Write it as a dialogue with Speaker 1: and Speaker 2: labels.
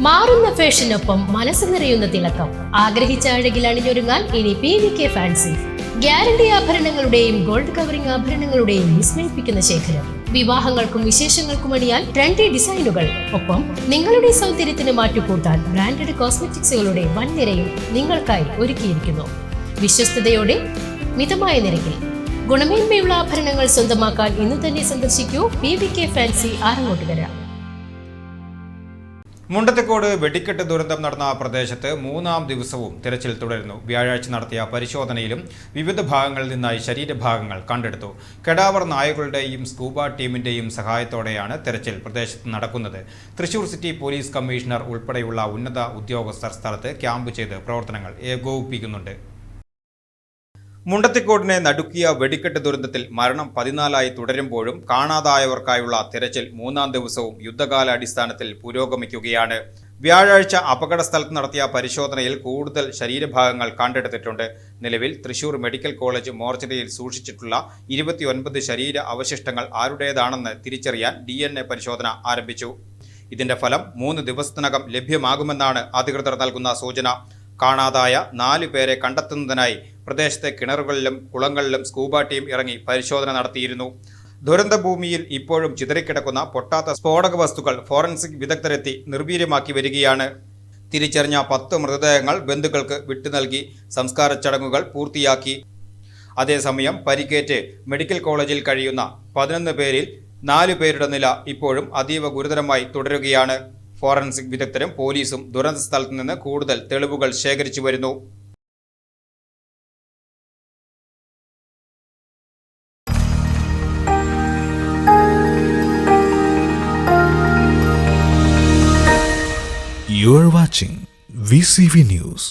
Speaker 1: മാറുന്ന ഫാഷനൊപ്പം മനസ്സ് നിറയുന്ന തിളക്കം. ആഗ്രഹിച്ച അഴകിൽ അണിഞ്ഞൊരുങ്ങാൻ ഇനി PVK ഫാൻസി. ഗ്യാരണ്ടി ആഭരണങ്ങളുടെയും ഗോൾഡ് കവറിംഗ് ആഭരണങ്ങളുടെയും വിസ്മയിപ്പിക്കുന്ന ശേഖരം. വിവാഹങ്ങൾക്കും വിശേഷങ്ങൾക്കും അണിയാൻ ട്രെൻഡി ഡിസൈനുകൾ. ഒപ്പം നിങ്ങളുടെ സൗന്ദര്യത്തിന് മാറ്റുകൂട്ടാൻ ബ്രാൻഡഡ് കോസ്മെറ്റിക്സുകളുടെ വൻ നിരയും നിങ്ങൾക്കായി ഒരുക്കിയിരിക്കുന്നു. വിശ്വസ്തയോടെ മിതമായ നിരക്കിൽ ഗുണമേന്മയുള്ള ആഭരണങ്ങൾ സ്വന്തമാക്കാൻ ഇന്ന് തന്നെ സന്ദർശിക്കൂ PVK ഫാൻസി, ആറങ്ങോട്ടുകര.
Speaker 2: മുണ്ടത്തിക്കോട് വെടിക്കെട്ട് ദുരന്തം നടന്ന പ്രദേശത്ത് മൂന്നാം ദിവസവും തിരച്ചിൽ തുടരുന്നു. വ്യാഴാഴ്ച നടത്തിയ പരിശോധനയിലും വിവിധ ഭാഗങ്ങളിൽ നിന്നായി ശരീരഭാഗങ്ങൾ കണ്ടെടുത്തു. കെടാവർ നായകളുടെയും സ്കൂബ ടീമിന്റെയും സഹായത്തോടെയാണ് തിരച്ചിൽ പ്രദേശത്ത് നടക്കുന്നത്. തൃശൂർ സിറ്റി പോലീസ് കമ്മീഷണർ ഉൾപ്പെടെയുള്ള ഉന്നത ഉദ്യോഗസ്ഥർ സ്ഥലത്ത് ക്യാമ്പ് ചെയ്ത് പ്രവർത്തനങ്ങൾ ഏകോപിപ്പിക്കുന്നുണ്ട്. മുണ്ടത്തിക്കോടിനെ നടുക്കിയ വെടിക്കെട്ട് ദുരന്തത്തിൽ മരണം 14 തുടരുമ്പോഴും കാണാതായവർക്കായുള്ള തിരച്ചിൽ മൂന്നാം ദിവസവും യുദ്ധകാലാടിസ്ഥാനത്തിൽ പുരോഗമിക്കുകയാണ്. വ്യാഴാഴ്ച അപകട സ്ഥലത്ത് നടത്തിയ പരിശോധനയിൽ കൂടുതൽ ശരീരഭാഗങ്ങൾ കണ്ടെടുത്തിട്ടുണ്ട്. നിലവിൽ തൃശൂർ മെഡിക്കൽ കോളേജ് മോർച്ചറിയിൽ സൂക്ഷിച്ചിട്ടുള്ള 29 ശരീര അവശിഷ്ടങ്ങൾ ആരുടേതാണെന്ന് തിരിച്ചറിയാൻ DNA പരിശോധന ആരംഭിച്ചു. ഇതിന്റെ ഫലം 3 ദിവസത്തിനകം ലഭ്യമാകുമെന്നാണ് അധികൃതർ നൽകുന്ന സൂചന. കാണാതായ 4 പേരെ കണ്ടെത്തുന്നതിനായി പ്രദേശത്തെ കിണറുകളിലും കുളങ്ങളിലും സ്കൂബ ടീം ഇറങ്ങി പരിശോധന നടത്തിയിരുന്നു. ദുരന്തഭൂമിയിൽ ഇപ്പോഴും ചിതറിക്കിടക്കുന്ന പൊട്ടാത്ത സ്ഫോടക വസ്തുക്കൾ ഫോറൻസിക് വിദഗ്ധരെത്തി നിർവീര്യമാക്കി വരികയാണ്. തിരിച്ചറിഞ്ഞ 10 മൃതദേഹങ്ങൾ ബന്ധുക്കൾക്ക് വിട്ടു നൽകി സംസ്കാര ചടങ്ങുകൾ പൂർത്തിയാക്കി. അതേസമയം പരിക്കേറ്റ് മെഡിക്കൽ കോളേജിൽ കഴിയുന്ന 11 പേരിൽ 4 പേരുടെ നില ഇപ്പോഴും അതീവ ഗുരുതരമായി തുടരുകയാണ്. ഫോറൻസിക് വിദഗ്ധരും പോലീസും ദുരന്ത സ്ഥലത്ത് നിന്ന് കൂടുതൽ തെളിവുകൾ ശേഖരിച്ചു വരുന്നു.
Speaker 3: You are watching VCV News.